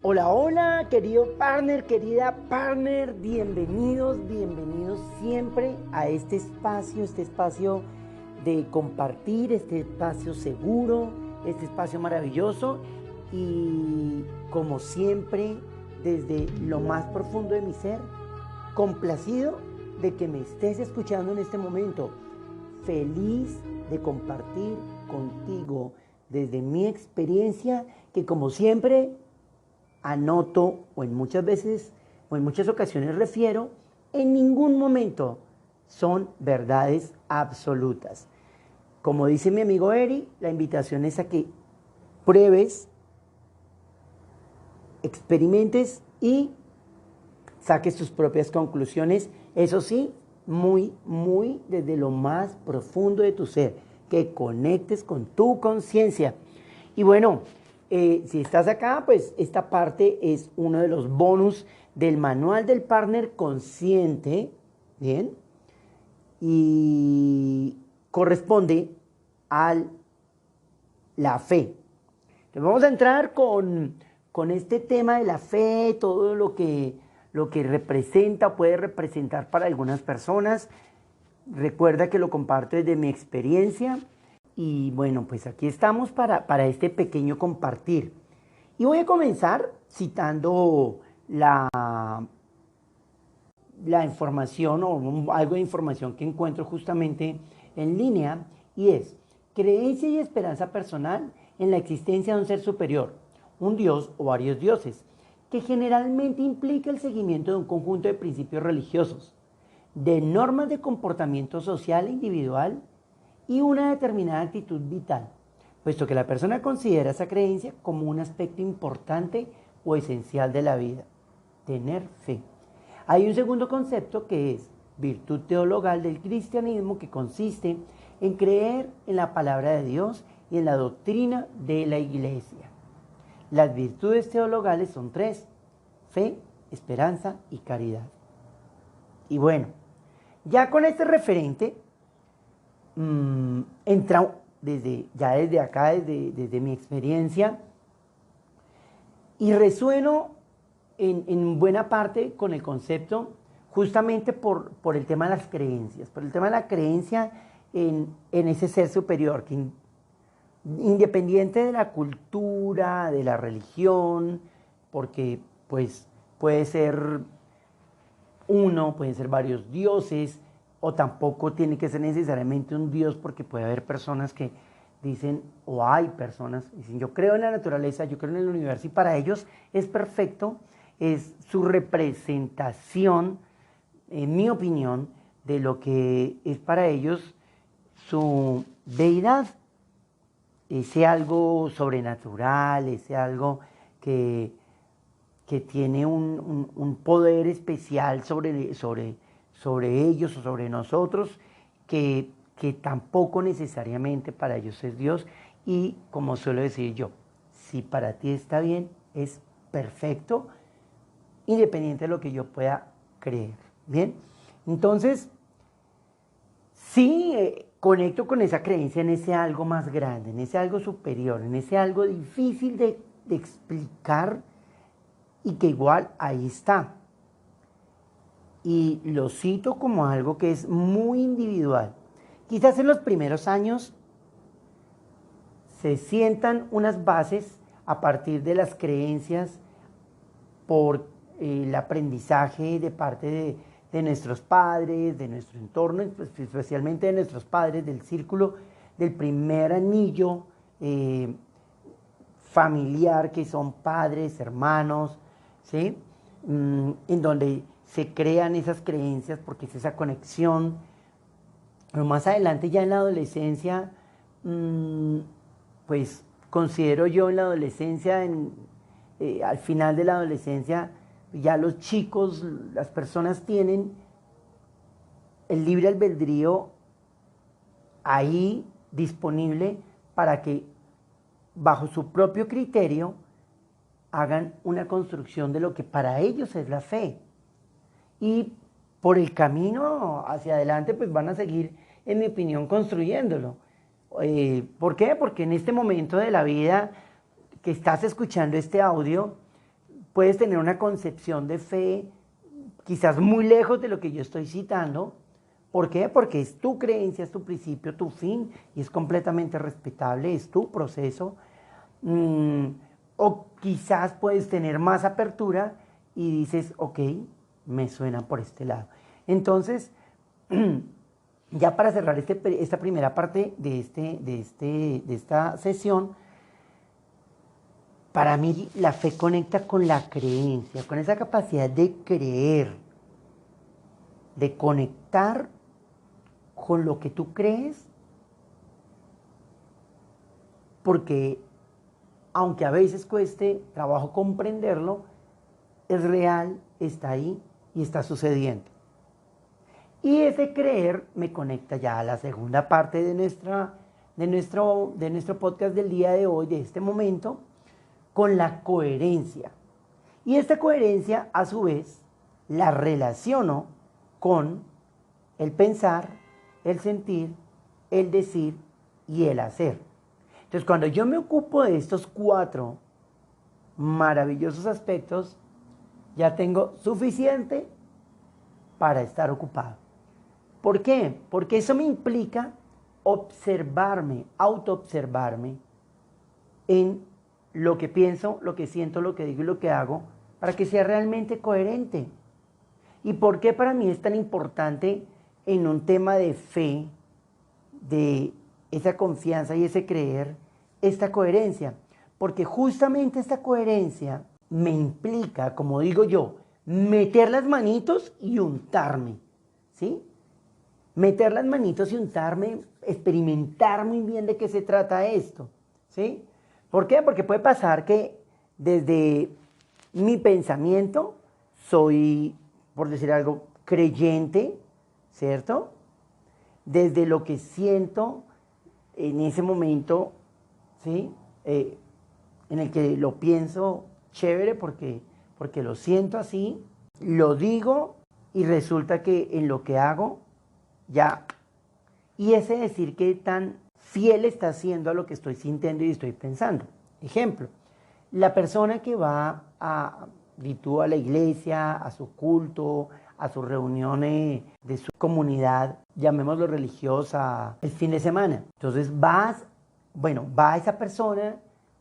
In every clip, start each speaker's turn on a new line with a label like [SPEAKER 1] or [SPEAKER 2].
[SPEAKER 1] Hola, hola, querido partner, querida partner, bienvenidos siempre a este espacio de compartir, este espacio seguro, este espacio maravilloso y como siempre, desde lo más profundo de mi ser, complacido de que me estés escuchando en este momento, feliz de compartir contigo desde mi experiencia que como siempre anoto o en muchas veces o en muchas ocasiones refiero, en ningún momento son verdades absolutas. Como dice mi amigo Eri, la invitación es a que pruebes, experimentes y saques tus propias conclusiones, eso sí, muy desde lo más profundo de tu ser, que conectes con tu conciencia. Y bueno, si estás acá, pues esta parte es uno de los bonus del manual del partner consciente, ¿bien? Y corresponde a la fe. Entonces vamos a entrar con este tema de la fe, todo lo que representa, puede representar para algunas personas. Recuerda que lo comparto desde mi experiencia. Y bueno, pues aquí estamos para este pequeño compartir. Y voy a comenzar citando la información o algo de información que encuentro justamente en línea y es creencia y esperanza personal en la existencia de un ser superior, un dios o varios dioses, que generalmente implica el seguimiento de un conjunto de principios religiosos, de normas de comportamiento social e individual y una determinada actitud vital, puesto que la persona considera esa creencia como un aspecto importante o esencial de la vida. Tener fe. Hay un segundo concepto que es virtud teologal del cristianismo, que consiste en creer en la palabra de Dios y en la doctrina de la iglesia. Las virtudes teologales son tres: fe, esperanza y caridad. Y bueno, ya con este referente, entra desde acá, desde mi experiencia, y resueno en buena parte con el concepto justamente por el tema de las creencias, por el tema de la creencia en ese ser superior, que independiente de la cultura, de la religión, porque pues puede ser uno, pueden ser varios dioses, o tampoco tiene que ser necesariamente un dios, porque puede haber personas que dicen, o hay personas que dicen, yo creo en la naturaleza, yo creo en el universo, y para ellos es perfecto, es su representación, en mi opinión, de lo que es para ellos su deidad, ese algo sobrenatural, ese algo que que tiene un poder especial sobre ellos o sobre nosotros, que tampoco necesariamente para ellos es Dios. Y como suelo decir yo, si para ti está bien, es perfecto, independiente de lo que yo pueda creer. Bien, entonces, sí, conecto con esa creencia en ese algo más grande, en ese algo superior, en ese algo difícil de explicar y que igual ahí está. Y lo cito como algo que es muy individual. Quizás en los primeros años se sientan unas bases a partir de las creencias por el aprendizaje de parte de nuestros padres, de nuestro entorno, pues, especialmente de nuestros padres, del círculo del primer anillo familiar, que son padres, hermanos, ¿sí? En donde se crean esas creencias porque es esa conexión. Pero más adelante, ya en la adolescencia, pues considero yo en la adolescencia, al final de la adolescencia, ya los chicos, las personas tienen el libre albedrío ahí disponible para que bajo su propio criterio hagan una construcción de lo que para ellos es la fe. Y por el camino hacia adelante, pues van a seguir, en mi opinión, construyéndolo. ¿Por qué? Porque en este momento de la vida que estás escuchando este audio, puedes tener una concepción de fe quizás muy lejos de lo que yo estoy citando. ¿Por qué? Porque es tu creencia, es tu principio, tu fin, y es completamente respetable, es tu proceso. O quizás puedes tener más apertura y dices, ok, me suena por este lado. Entonces, ya para cerrar esta primera parte de esta sesión, para mí la fe conecta con la creencia, con esa capacidad de creer, de conectar con lo que tú crees, porque aunque a veces cueste trabajo comprenderlo, es real, está ahí y está sucediendo. Y ese creer me conecta ya a la segunda parte de nuestro podcast del día de hoy, de este momento, con la coherencia. Y esta coherencia, a su vez, la relaciono con el pensar, el sentir, el decir y el hacer. Entonces, cuando yo me ocupo de estos 4 maravillosos aspectos, ya tengo suficiente para estar ocupado. ¿Por qué? Porque eso me implica observarme, autoobservarme en lo que pienso, lo que siento, lo que digo y lo que hago, para que sea realmente coherente. ¿Y por qué para mí es tan importante en un tema de fe, de esa confianza y ese creer, esta coherencia? Porque justamente esta coherencia me implica, como digo yo, meter las manitos y untarme, ¿sí? Meter las manitos y untarme, experimentar muy bien de qué se trata esto, ¿sí? ¿Por qué? Porque puede pasar que desde mi pensamiento soy, por decir algo, creyente, ¿cierto? Desde lo que siento en ese momento, ¿sí? En el que lo pienso chévere porque lo siento así, lo digo y resulta que en lo que hago ya. Y ese decir qué tan fiel está haciendo a lo que estoy sintiendo y estoy pensando. Ejemplo, la persona que va a la iglesia, a su culto, a sus reuniones de su comunidad, llamémoslo religiosa, el fin de semana. Entonces va esa persona,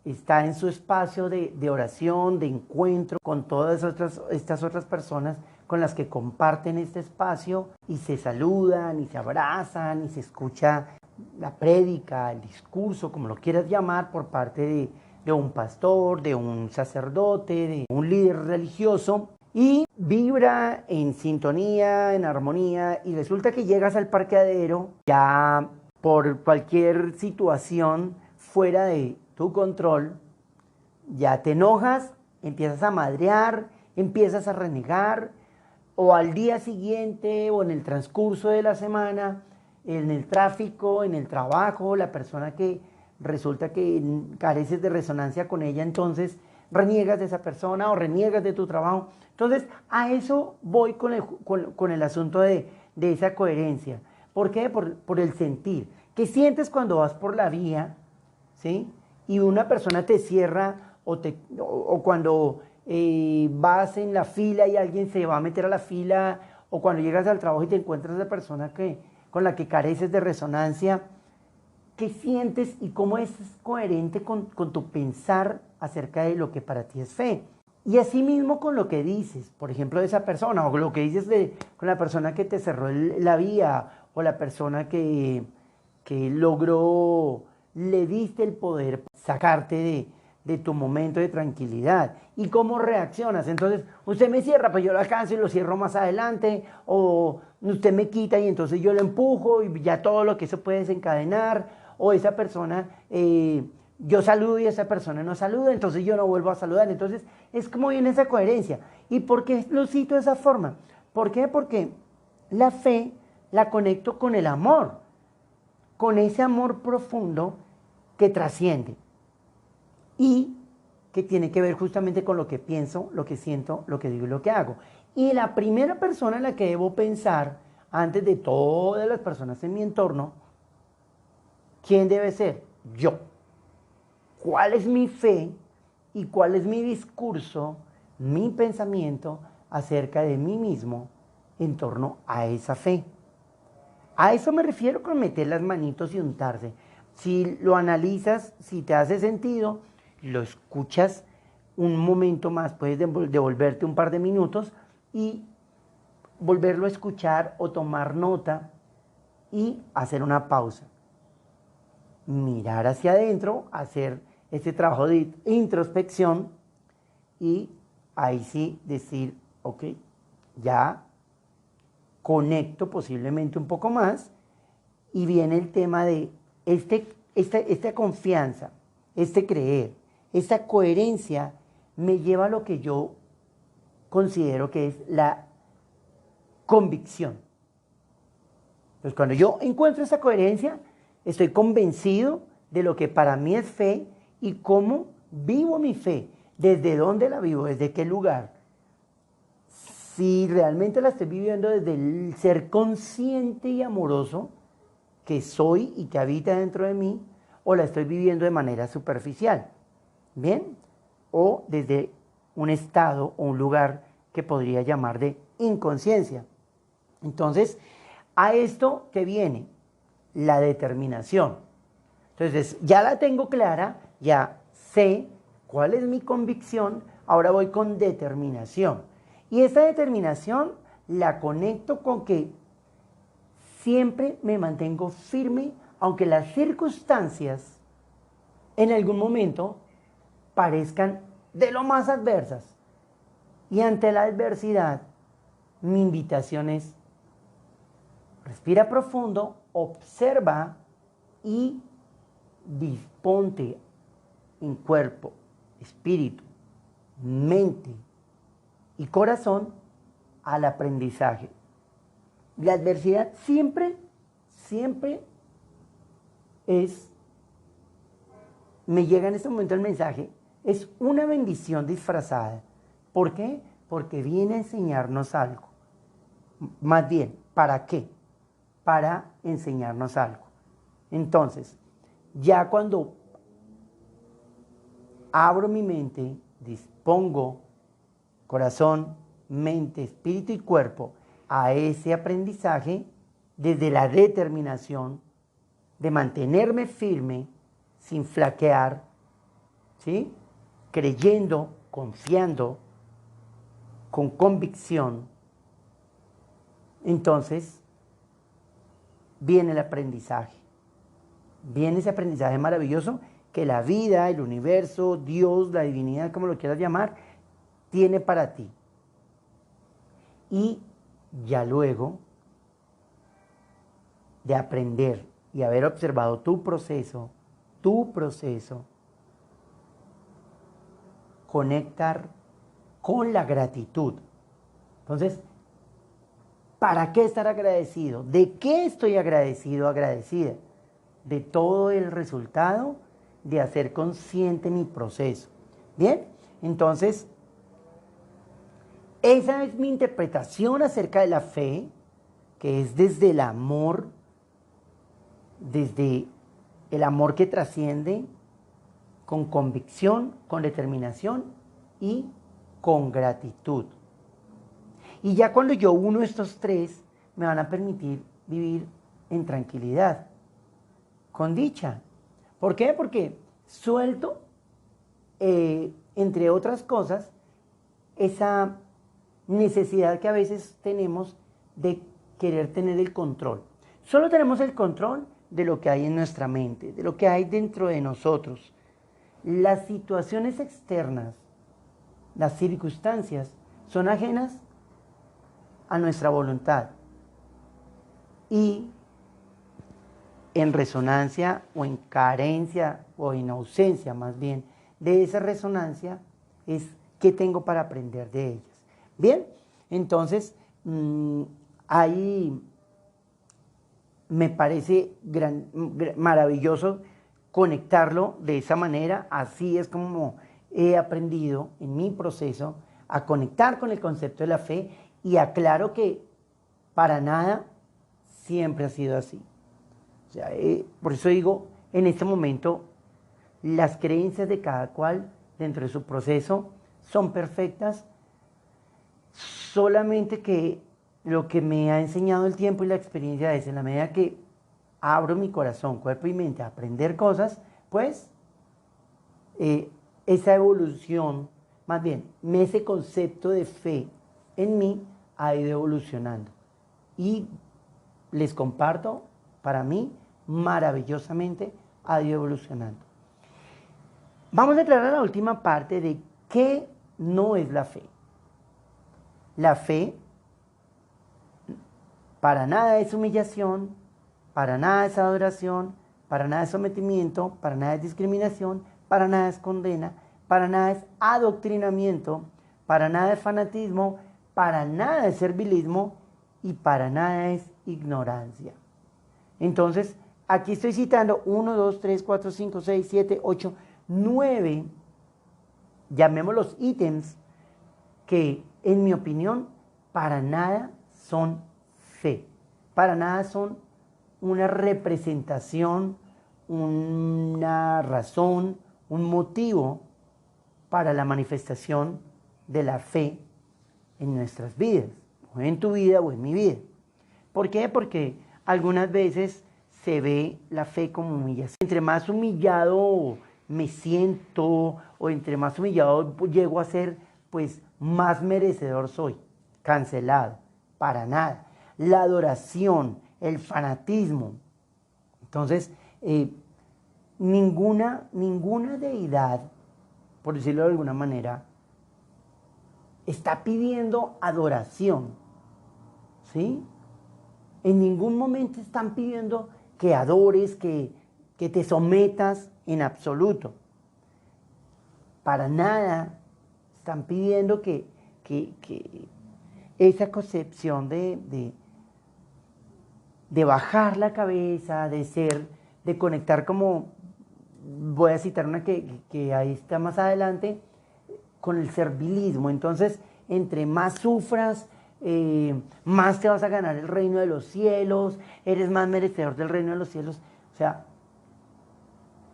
[SPEAKER 1] está en su espacio de oración, de encuentro con todas estas otras personas con las que comparten este espacio y se saludan y se abrazan y se escucha la prédica, el discurso, como lo quieras llamar, por parte de un pastor, de un sacerdote, de un líder religioso, y vibra en sintonía, en armonía, y resulta que llegas al parqueadero ya por cualquier situación fuera de tu control, ya te enojas, empiezas a madrear, empiezas a renegar, o al día siguiente o en el transcurso de la semana, en el tráfico, en el trabajo, la persona que resulta que careces de resonancia con ella, entonces reniegas de esa persona o reniegas de tu trabajo. Entonces, a eso voy con el asunto de esa coherencia. ¿Por qué? Por el sentir. ¿Qué sientes cuando vas por la vía, ¿sí? Y una persona te cierra o cuando vas en la fila y alguien se va a meter a la fila, o cuando llegas al trabajo y te encuentras a la persona con la que careces de resonancia? ¿Qué sientes y cómo es coherente con tu pensar acerca de lo que para ti es fe? Y así mismo con lo que dices, por ejemplo, de esa persona, o lo que dices con la persona que te cerró la vía, o la persona que logró, le diste el poder sacarte de tu momento de tranquilidad. ¿Y cómo reaccionas? Entonces, usted me cierra, pues yo lo alcanzo y lo cierro más adelante, o usted me quita y entonces yo lo empujo y ya todo lo que eso puede desencadenar, o esa persona, yo saludo y esa persona no saluda, entonces yo no vuelvo a saludar. Entonces, es como viene esa coherencia. ¿Y por qué lo cito de esa forma? ¿Por qué? Porque la fe la conecto con el amor, con ese amor profundo que trasciende y que tiene que ver justamente con lo que pienso, lo que siento, lo que digo y lo que hago. Y la primera persona en la que debo pensar, antes de todas las personas en mi entorno, ¿quién debe ser? Yo. ¿Cuál es mi fe y cuál es mi discurso mi pensamiento acerca de mí mismo en torno a esa fe. A eso me refiero con meter las manitos y untarse. Si lo analizas, si te hace sentido, lo escuchas un momento más, puedes devolverte un par de minutos y volverlo a escuchar o tomar nota y hacer una pausa. Mirar hacia adentro, hacer este trabajo de introspección y ahí sí decir, ok, ya conecto posiblemente un poco más y viene el tema de esta confianza, este creer, esta coherencia me lleva a lo que yo considero que es la convicción. Entonces, cuando yo encuentro esa coherencia, estoy convencido de lo que para mí es fe y cómo vivo mi fe, desde dónde la vivo, desde qué lugar. Si realmente la estoy viviendo desde el ser consciente y amoroso que soy y que habita dentro de mí, o la estoy viviendo de manera superficial, ¿bien? O desde un estado o un lugar que podría llamar de inconsciencia. Entonces, a esto que viene, la determinación. Entonces, ya la tengo clara, ya sé cuál es mi convicción, ahora voy con determinación. Y esa determinación la conecto con que siempre me mantengo firme, aunque las circunstancias en algún momento parezcan de lo más adversas. Y ante la adversidad, mi invitación es: respira profundo, observa y disponte en cuerpo, espíritu, mente y corazón al aprendizaje. La adversidad siempre me llega en este momento el mensaje, es una bendición disfrazada. ¿Por qué? Porque viene a enseñarnos algo. Más bien, ¿para qué? Para enseñarnos algo. Entonces, ya cuando abro mi mente, dispongo corazón, mente, espíritu y cuerpo a ese aprendizaje desde la determinación de mantenerme firme sin flaquear, ¿sí? Creyendo, confiando, con convicción. Entonces, viene el aprendizaje. Viene ese aprendizaje maravilloso que la vida, el universo, Dios, la divinidad, como lo quieras llamar, tiene para ti. Y ya luego de aprender y haber observado tu proceso, conectar con la gratitud. Entonces, ¿para qué estar agradecido? ¿De qué estoy agradecido, agradecida? De todo el resultado de hacer consciente mi proceso. Bien, entonces, esa es mi interpretación acerca de la fe, que es desde el amor que trasciende, con convicción, con determinación y con gratitud. Y ya cuando yo uno estos tres, me van a permitir vivir en tranquilidad, con dicha. ¿Por qué? Porque suelto, entre otras cosas, esa necesidad que a veces tenemos de querer tener el control. Solo tenemos el control de lo que hay en nuestra mente, de lo que hay dentro de nosotros. Las situaciones externas, las circunstancias, son ajenas a nuestra voluntad. Y en resonancia o en carencia o en ausencia más bien de esa resonancia es qué tengo para aprender de ellas. Bien, entonces ahí me parece maravilloso conectarlo de esa manera. Así es como he aprendido en mi proceso a conectar con el concepto de la fe, y aclaro que para nada siempre ha sido así. O sea, por eso digo, en este momento, las creencias de cada cual dentro de su proceso son perfectas, solamente que lo que me ha enseñado el tiempo y la experiencia es, en la medida que abro mi corazón, cuerpo y mente a aprender cosas, pues esa evolución, más bien, ese concepto de fe en mí ha ido evolucionando. Y les comparto, para mí, maravillosamente ha ido evolucionando. Vamos a entrar a la última parte de qué no es la fe. La fe para nada es humillación, para nada es adoración, para nada es sometimiento, para nada es discriminación, para nada es condena, para nada es adoctrinamiento, para nada es fanatismo, para nada es servilismo y para nada es ignorancia. Entonces, aquí estoy citando 1, 2, 3, 4, 5, 6, 7, 8, 9, llamémoslos ítems, que en mi opinión para nada son fe, para nada son una representación, una razón, un motivo para la manifestación de la fe en nuestras vidas, o en tu vida o en mi vida. ¿Por qué? Porque algunas veces se ve la fe como humillación. Entre más humillado me siento o entre más humillado llego a ser, pues más merecedor soy. Cancelado, para nada. La adoración, el fanatismo. Entonces, ninguna deidad, por decirlo de alguna manera, está pidiendo adoración, ¿sí? En ningún momento están pidiendo que adores, que te sometas en absoluto. Para nada están pidiendo que esa concepción de bajar la cabeza, de ser, de conectar como, voy a citar una que ahí está más adelante, con el servilismo. Entonces, entre más sufras, más te vas a ganar el reino de los cielos, eres más merecedor del reino de los cielos. O sea,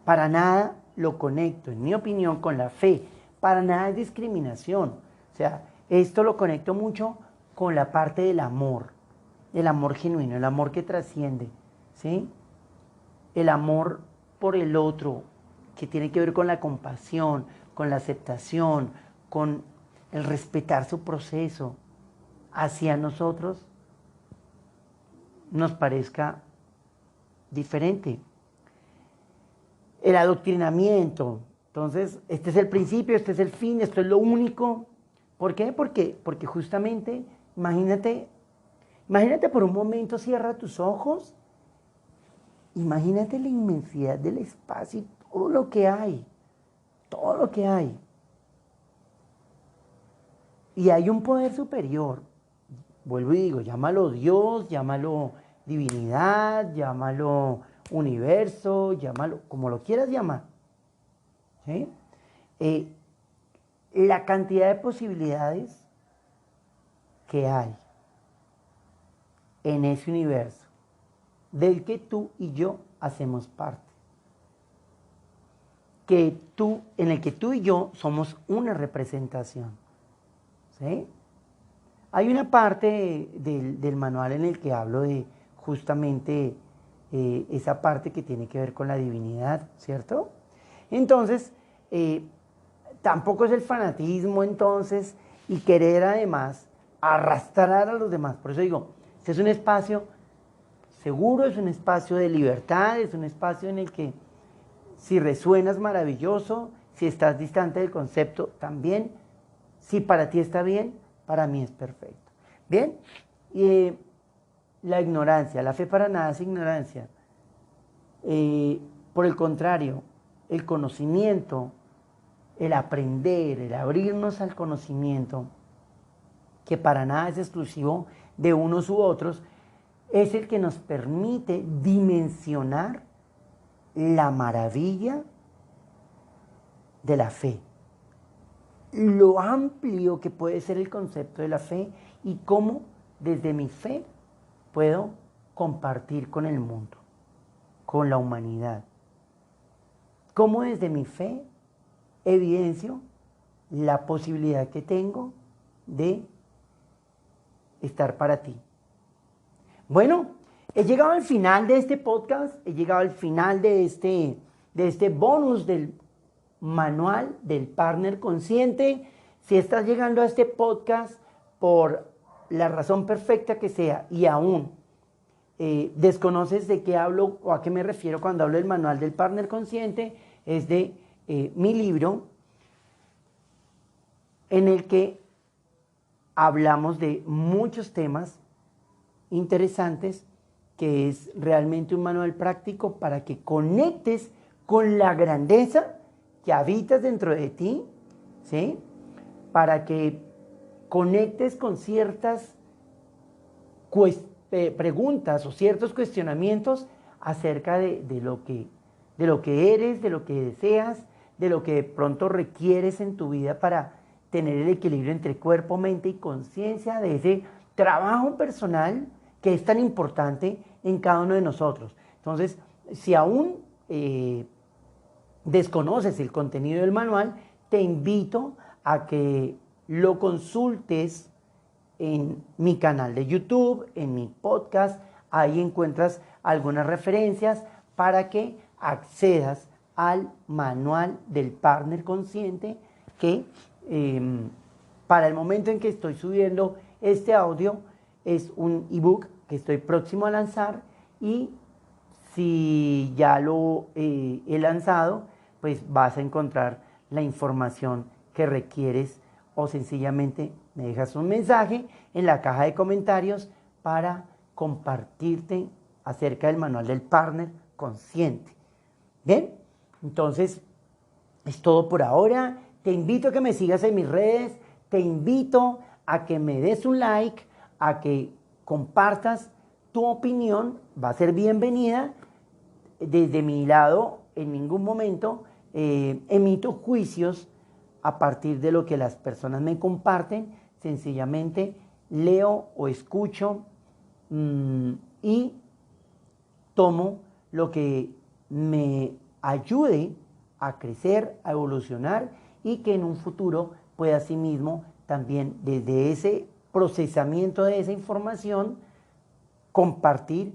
[SPEAKER 1] para nada lo conecto, en mi opinión, con la fe. Para nada es discriminación. O sea, esto lo conecto mucho con la parte del amor genuino, el amor que trasciende, ¿sí? El amor por el otro, que tiene que ver con la compasión, con la aceptación, con el respetar su proceso hacia nosotros, nos parezca diferente. El adoctrinamiento. Entonces, este es el principio, este es el fin, esto es lo único. ¿Por qué? Porque justamente, imagínate por un momento, cierra tus ojos, imagínate la inmensidad del espacio y todo lo que hay. Todo lo que hay. Y hay un poder superior. Vuelvo y digo, llámalo Dios, llámalo divinidad, llámalo universo, llámalo como lo quieras llamar. ¿Sí? La cantidad de posibilidades que hay en ese universo del que tú y yo hacemos parte. En el que tú y yo somos una representación. ¿Sí? Hay una parte del manual en el que hablo de justamente esa parte que tiene que ver con la divinidad, ¿cierto? Entonces, tampoco es el fanatismo entonces y querer además arrastrar a los demás. Por eso digo, este es un espacio seguro, es un espacio de libertad, es un espacio en el que si resuenas maravilloso, si estás distante del concepto también, si para ti está bien, para mí es perfecto. Bien, la ignorancia, la fe para nada es ignorancia. Por el contrario, el conocimiento, el aprender, el abrirnos al conocimiento, que para nada es exclusivo de unos u otros, es el que nos permite dimensionar la maravilla de la fe, lo amplio que puede ser el concepto de la fe y cómo desde mi fe puedo compartir con el mundo, con la humanidad. Cómo desde mi fe evidencio la posibilidad que tengo de estar para ti. Bueno, he llegado al final de este podcast, he llegado al final de este bonus del manual del partner consciente. Si estás llegando a este podcast por la razón perfecta que sea y aún desconoces de qué hablo o a qué me refiero cuando hablo del manual del partner consciente, es de mi libro en el que hablamos de muchos temas interesantes, que es realmente un manual práctico para que conectes con la grandeza que habitas dentro de ti, ¿sí? Para que conectes con ciertas preguntas o ciertos cuestionamientos acerca de lo que eres, de lo que deseas, de lo que de pronto requieres en tu vida para tener el equilibrio entre cuerpo, mente y conciencia, de ese trabajo personal que es tan importante en cada uno de nosotros. Entonces, si aún desconoces el contenido del manual, te invito a que lo consultes en mi canal de YouTube, en mi podcast. Ahí encuentras algunas referencias para que accedas al manual del partner consciente que para el momento en que estoy subiendo este audio es un ebook que estoy próximo a lanzar, y si ya lo he lanzado, pues vas a encontrar la información que requieres, o sencillamente me dejas un mensaje en la caja de comentarios para compartirte acerca del manual del partner consciente. Bien, entonces es todo por ahora. Te invito a que me sigas en mis redes, te invito a que me des un like, a que compartas tu opinión, va a ser bienvenida. Desde mi lado, en ningún momento emito juicios a partir de lo que las personas me comparten. Sencillamente leo o escucho y tomo lo que me ayude a crecer, a evolucionar, y que en un futuro pueda asimismo también desde ese procesamiento de esa información compartir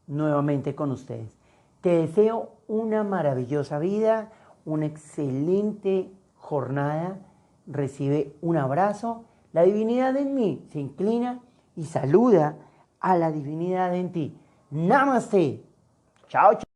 [SPEAKER 1] nuevamente con ustedes. Te deseo una maravillosa vida, una excelente jornada. Recibe un abrazo. La divinidad en mí se inclina y saluda a la divinidad en ti. Namaste. Chao, chao.